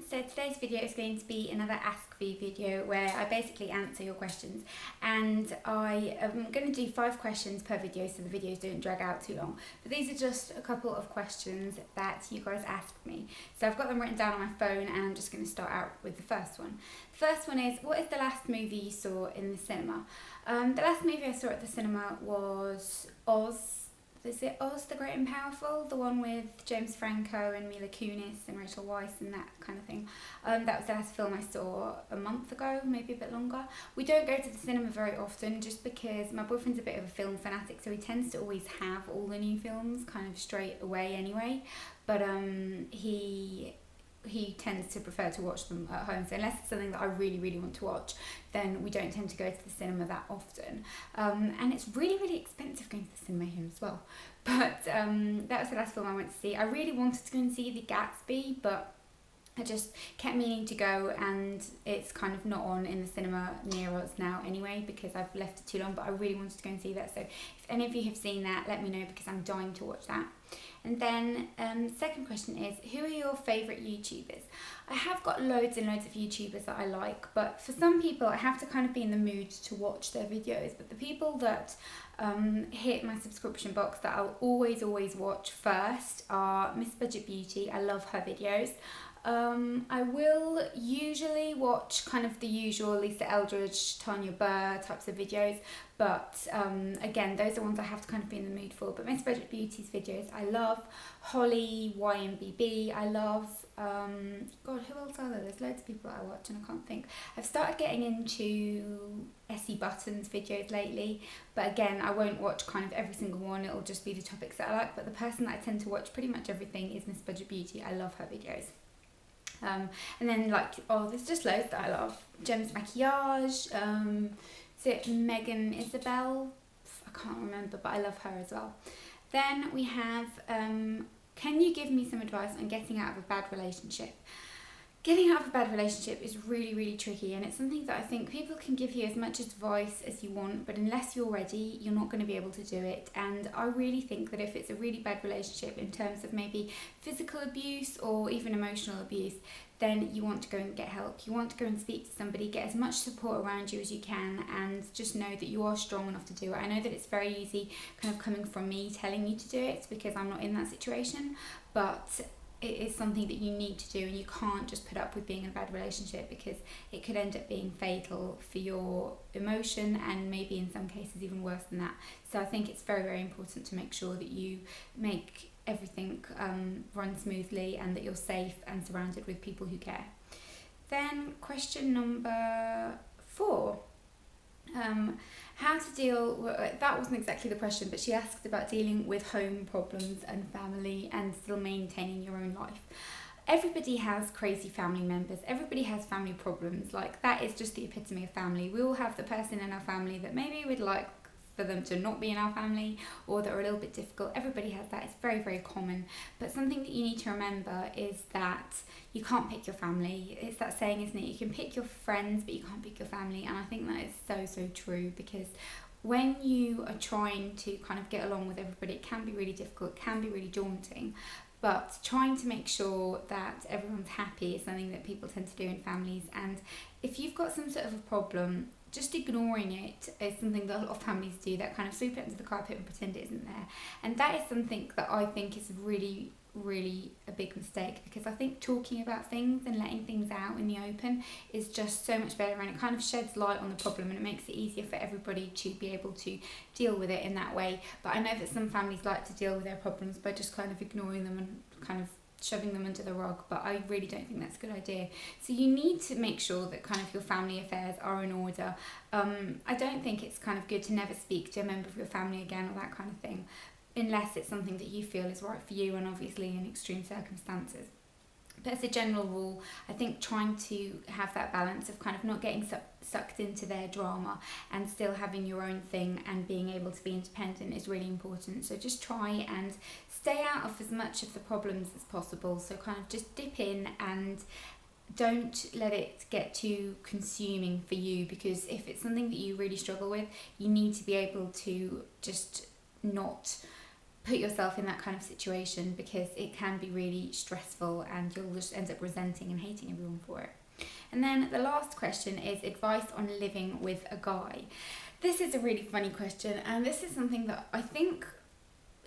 So today's video is going to be another Ask Me video where I basically answer your questions, and I am going to do 5 questions per video so the videos don't drag out too long. But these are just a couple of questions that you guys asked me. So I've got them written down on my phone and I'm just going to start out with the first one. The first one is, what is the last movie you saw in the cinema? The last movie I saw at the cinema was Oz. Is it Oz the Great and Powerful? The one with James Franco and Mila Kunis and Rachel Weisz and that kind of thing. That was the last film I saw a month ago, maybe a bit longer. We don't go to the cinema very often just because my boyfriend's a bit of a film fanatic, so he tends to always have all the new films kind of straight away anyway. But he tends to prefer to watch them at home, so unless it's something that I really want to watch, then we don't tend to go to the cinema that often, and it's really expensive going to the cinema here as well. But that was the last film I went to see. I really wanted to go and see The Gatsby, but I just kept meaning to go, and it's kind of not on in the cinema near us now anyway because I've left it too long, but I really wanted to go and see that. So if any of you have seen that, let me know because I'm dying to watch that. And then second question is, who are your favourite YouTubers? I have got loads and loads of YouTubers that I like, but for some people I have to kind of be in the mood to watch their videos. But the people that hit my subscription box that I'll always watch first are Miss Budget Beauty. I love her videos. I will usually watch kind of the usual Lisa Eldridge, Tanya Burr types of videos, but again, those are ones I have to kind of be in the mood for. But Miss Budget Beauty's videos I love. Holly, YMBB, I love. God, who else are there? There's loads of people that I watch and I can't think. I've started getting into Essie Button's videos lately, but again, I won't watch kind of every single one. It'll just be the topics that I like, but the person that I tend to watch pretty much everything is Miss Budget Beauty. I love her videos. And then there's just loads that I love. Gem's Maquillage, is it Megan Isabel? I can't remember, but I love her as well. Then we have, can you give me some advice on getting out of a bad relationship? Getting out of a bad relationship is really tricky, and it's something that I think people can give you as much advice as you want, but unless you're ready, you're not going to be able to do it. And I really think that if it's a really bad relationship in terms of maybe physical abuse or even emotional abuse, then you want to go and get help. You want to go and speak to somebody, get as much support around you as you can, and just know that you are strong enough to do it. I know that it's very easy kind of coming from me telling you to do it because I'm not in that situation, but it is something that you need to do, and you can't just put up with being in a bad relationship because it could end up being fatal for your emotion and maybe in some cases even worse than that. So I think it's very important to make sure that you make everything run smoothly and that you're safe and surrounded with people who care. Then question number 4. How to deal, that wasn't exactly the question, but she asked about dealing with home problems and family and still maintaining your own life. Everybody has crazy family members. Everybody has family problems. Like, that is just the epitome of family. We all have the person in our family that maybe we'd like for them to not be in our family, or that are a little bit difficult. Everybody has that. It's very common. But something that you need to remember is that you can't pick your family. It's that saying, isn't it? You can pick your friends, but you can't pick your family. And I think that is so true, because when you are trying to kind of get along with everybody, it can be really difficult, it can be really daunting. But trying to make sure that everyone's happy is something that people tend to do in families. And if you've got some sort of a problem, just ignoring it is something that a lot of families do, that kind of sweep it under the carpet and pretend it isn't there. And that is something that I think is really a big mistake, because I think talking about things and letting things out in the open is just so much better, and it kind of sheds light on the problem and it makes it easier for everybody to be able to deal with it in that way. But I know that some families like to deal with their problems by just kind of ignoring them and kind of shoving them under the rug, but I really don't think that's a good idea. So you need to make sure that kind of your family affairs are in order. I don't think it's kind of good to never speak to a member of your family again or that kind of thing, unless it's something that you feel is right for you, and obviously in extreme circumstances. But as a general rule, I think trying to have that balance of kind of not getting sucked into their drama and still having your own thing and being able to be independent is really important. So just try and stay out of as much of the problems as possible. So kind of just dip in and don't let it get too consuming for you, because if it's something that you really struggle with, you need to be able to just not put yourself in that kind of situation, because it can be really stressful and you'll just end up resenting and hating everyone for it. And then the last question is advice on living with a guy. This is a really funny question, and this is something that I think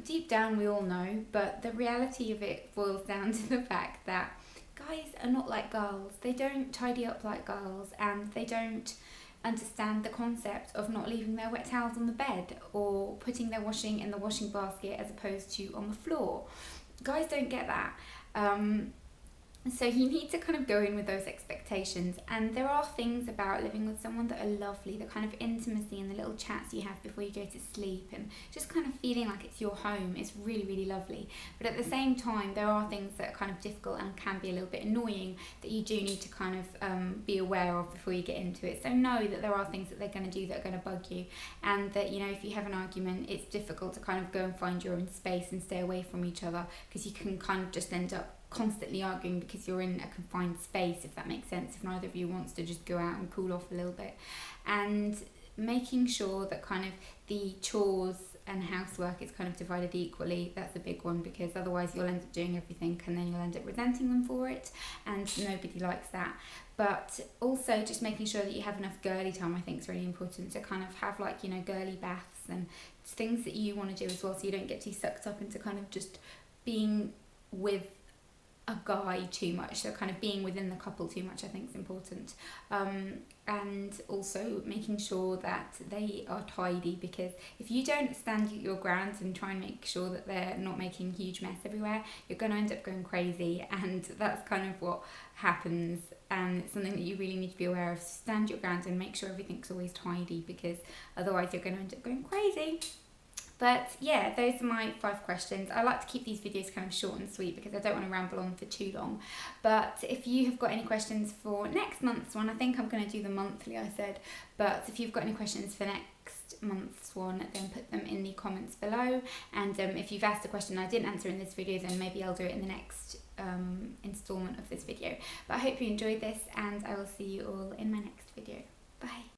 deep down we all know, but the reality of it boils down to the fact that guys are not like girls. They don't tidy up like girls, and they don't understand the concept of not leaving their wet towels on the bed or putting their washing in the washing basket as opposed to on the floor. Guys don't get that. So you need to kind of go in with those expectations, and there are things about living with someone that are lovely, the kind of intimacy and the little chats you have before you go to sleep and just kind of feeling like it's your home is really, really lovely. But at the same time, there are things that are kind of difficult and can be a little bit annoying that you do need to kind of be aware of before you get into it. So know that there are things that they're going to do that are going to bug you, and that, you know, if you have an argument, it's difficult to kind of go and find your own space and stay away from each other, because you can kind of just end up constantly arguing because you're in a confined space, if that makes sense, if neither of you wants to just go out and cool off a little bit. And making sure that kind of the chores and housework is kind of divided equally, that's a big one, because otherwise you'll end up doing everything and then you'll end up resenting them for it, and nobody likes that. But also just making sure that you have enough girly time, I think, is really important, to kind of have, like, you know, girly baths and things that you want to do as well, so you don't get too sucked up into kind of just being with a guy too much. So kind of being within the couple too much, I think, is important. And also making sure that they are tidy, because if you don't stand your ground and try and make sure that they're not making a huge mess everywhere, you're going to end up going crazy, and that's kind of what happens. And it's something that you really need to be aware of. Stand your ground and make sure everything's always tidy, because otherwise you're going to end up going crazy. But yeah, those are my 5 questions. I like to keep these videos kind of short and sweet because I don't want to ramble on for too long. But if you have got any questions for next month's one, I think I'm going to do the monthly, I said. But if you've got any questions for next month's one, then put them in the comments below. And if you've asked a question I didn't answer in this video, then maybe I'll do it in the next installment of this video. But I hope you enjoyed this, and I will see you all in my next video. Bye.